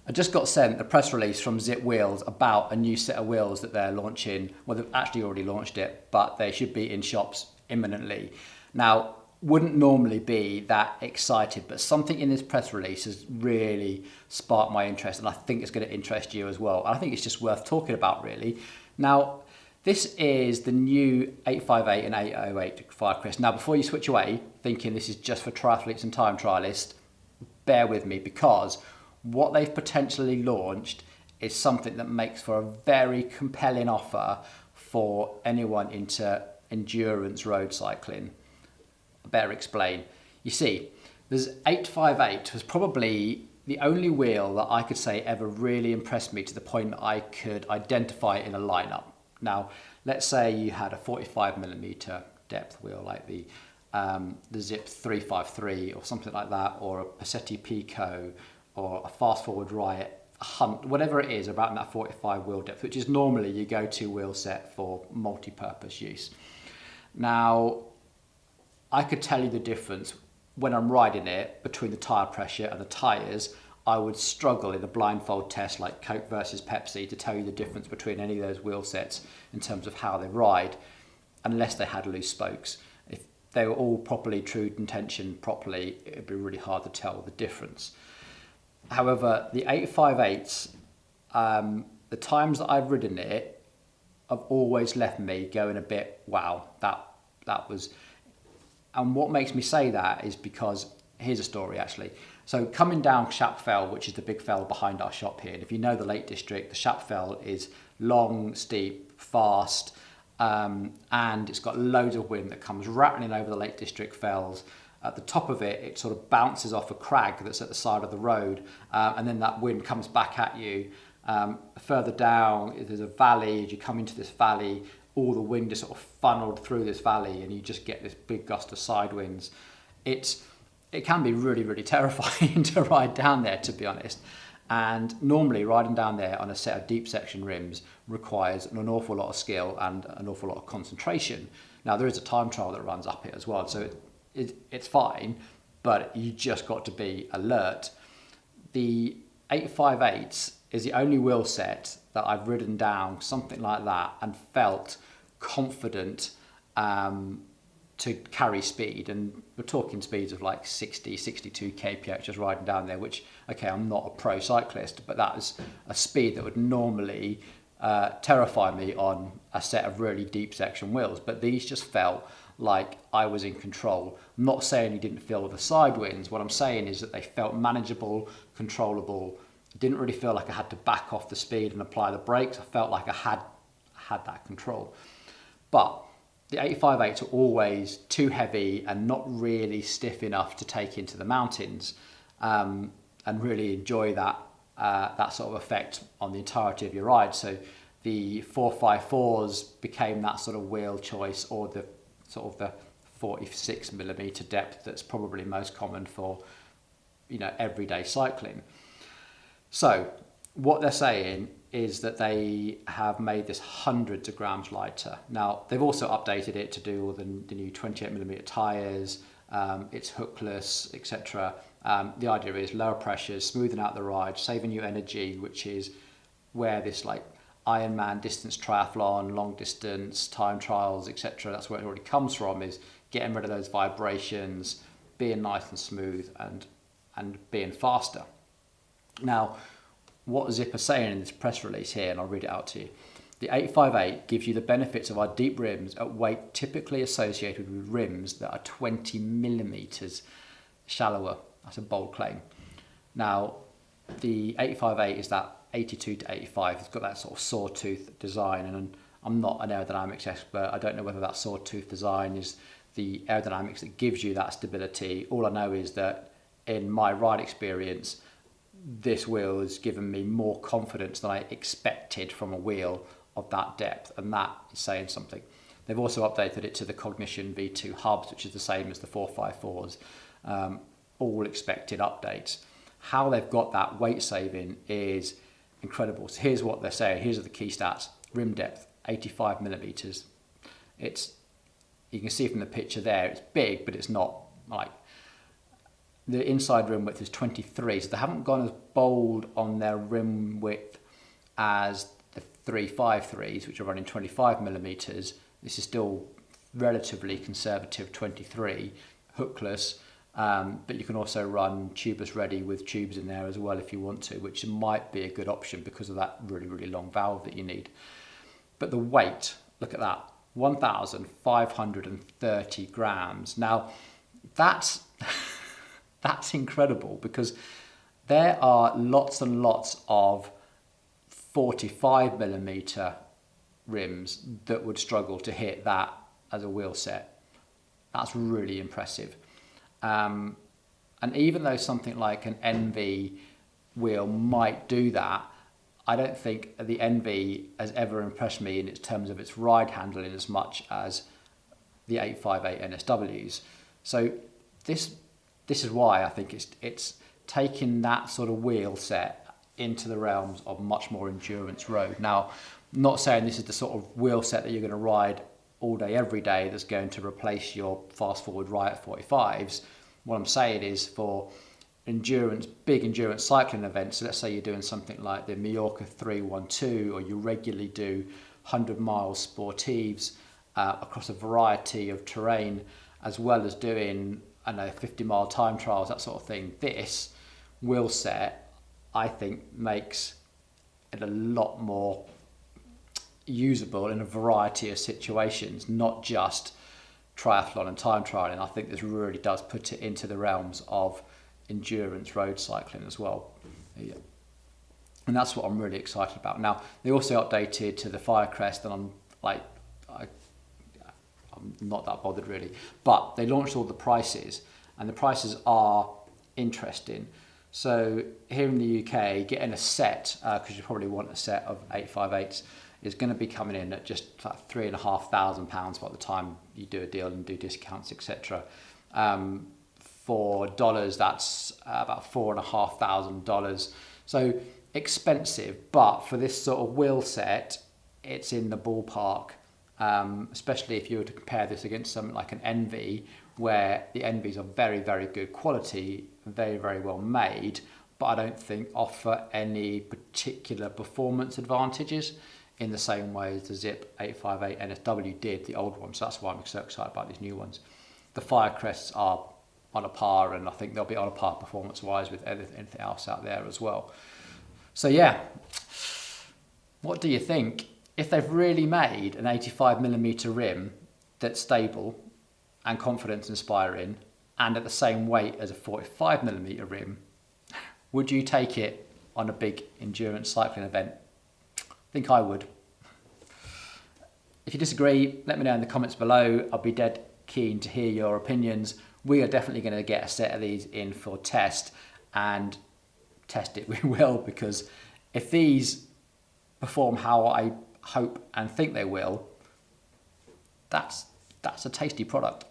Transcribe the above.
I just got sent a press release from ZIPP Wheels about a new set of wheels that they're launching. Well, they've actually already launched it, but they should be in shops imminently. Now, wouldn't normally be that excited, but something in this press release has really sparked my interest, and I think it's going to interest you as well. I think it's just worth talking about, really. Now, this is the new 858 and 808 Firecrest. Now, before you switch away, thinking this is just for triathletes and time trialists, bear with me, because what they've potentially launched is something that makes for a very compelling offer for anyone into endurance road cycling. I better explain. You see, there's 858 was probably the only wheel that I could say ever really impressed me to the point that I could identify it in a lineup. Now, let's say you had a 45mm depth wheel like the ZIPP 353 or something like that, or a Passetti Pico, or a Fast Forward Riot, a Hunt, whatever it is about that 45 wheel depth, which is normally your go-to wheel set for multi-purpose use. Now, I could tell you the difference when I'm riding it between the tyre pressure and the tyres. I would struggle in a blindfold test like Coke versus Pepsi to tell you the difference between any of those wheel sets in terms of how they ride, unless they had loose spokes. If they were all properly trued and tensioned properly, it would be really hard to tell the difference. However, the 858s, the times that I've ridden it, have always left me going a bit, wow, that was... And what makes me say that is because, here's a story actually. So coming down Shap Fell, which is the big fell behind our shop here, and if you know the Lake District, the Shap Fell is long, steep, fast, and it's got loads of wind that comes rattling over the Lake District fells. At the top of it, it sort of bounces off a crag that's at the side of the road, and then that wind comes back at you. Further down, there's a valley. As you come into this valley, all the wind is sort of funneled through this valley, and you just get this big gust of side winds. It can be really, really terrifying to ride down there, to be honest. And normally riding down there on a set of deep section rims requires an awful lot of skill and an awful lot of concentration. Now, there is a time trial that runs up it as well, so it's fine, but you just got to be alert. The 858 is the only wheel set that I've ridden down something like that and felt confident to carry speed. And we're talking speeds of like 60, 62 kph just riding down there, which, okay, I'm not a pro cyclist, but that is a speed that would normally terrify me on a set of really deep section wheels. But these just felt like I was in control. I'm not saying you didn't feel the side winds. What I'm saying is that they felt manageable, controllable. It didn't really feel like I had to back off the speed and apply the brakes. I felt like I had that control. But the 858s are always too heavy and not really stiff enough to take into the mountains, and really enjoy that sort of effect on the entirety of your ride. So the 454s became that sort of wheel choice, or the sort of the 46mm depth that's probably most common for, everyday cycling. So what they're saying is that they have made this hundreds of grams lighter. Now, they've also updated it to do all the new 28mm tyres, it's hookless, etc. The idea is lower pressures, smoothing out the ride, saving you energy, which is where this like Ironman distance triathlon, long distance, time trials, etc. That's where it already comes from, is getting rid of those vibrations, being nice and smooth, and being faster. Now, what ZIPP are saying in this press release here, and I'll read it out to you. The 858 gives you the benefits of our deep rims at weight typically associated with rims that are 20mm shallower. That's a bold claim. Now, the 858 is that 82 to 85. It's got that sort of sawtooth design, and I'm not an aerodynamics expert. I don't know whether that sawtooth design is the aerodynamics that gives you that stability. All I know is that in my ride experience, this wheel has given me more confidence than I expected from a wheel of that depth, and that is saying something. They've also updated it to the Cognition V2 hubs, which is the same as the 454s. All expected updates. How they've got that weight saving is incredible. So here's what they're saying. Here's the key stats. Rim depth, 85mm. You can see from the picture there, it's big, but it's not like the inside rim width is 23, so they haven't gone as bold on their rim width as the 353s, which are running 25 millimeters. This is still relatively conservative 23, hookless, but you can also run tubeless ready with tubes in there as well if you want to, which might be a good option because of that really, really long valve that you need. But the weight, look at that, 1,530 grams. Now, that's that's incredible, because there are lots and lots of 45 millimeter rims that would struggle to hit that as a wheel set. That's really impressive. And even though something like an NV wheel might do that, I don't think the NV has ever impressed me in its terms of its ride handling as much as the 858 NSWs. So this is why I think it's taking that sort of wheel set into the realms of much more endurance road. Now, I'm not saying this is the sort of wheel set that you're going to ride all day, every day, that's going to replace your fast forward Riot 45s. What I'm saying is for endurance, big endurance cycling events, so let's say you're doing something like the Mallorca 312, or you regularly do 100 mile sportives across a variety of terrain, as well as doing, 50-mile time trials, that sort of thing. This wheel set, I think, makes it a lot more usable in a variety of situations, not just triathlon and time trialing. I think this really does put it into the realms of endurance road cycling as well. Yeah. And that's what I'm really excited about. Now, they also updated to the Firecrest, and I'm not that bothered really, but they launched all the prices, and the prices are interesting. So here in the UK, getting a set, because you probably want a set of 858s, is going to be coming in at just like £3,500 by the time you do a deal and do discounts, etc. For dollars, that's about $4,500. So expensive, but for this sort of wheel set, it's in the ballpark. Especially if you were to compare this against something like an NV, where the NVs are very, very good quality, very, very well made, but I don't think offer any particular performance advantages in the same way as the ZIPP 858 NSW did, the old one. So that's why I'm so excited about these new ones. The Firecrests are on a par, and I think they'll be on a par performance-wise with anything else out there as well. So yeah, what do you think? If they've really made an 85mm rim that's stable and confidence inspiring, and at the same weight as a 45mm rim, would you take it on a big endurance cycling event? I think I would. If you disagree, let me know in the comments below. I'll be dead keen to hear your opinions. We are definitely going to get a set of these in for test, and test it we will, because if these perform how I hope and think they will, that's a tasty product.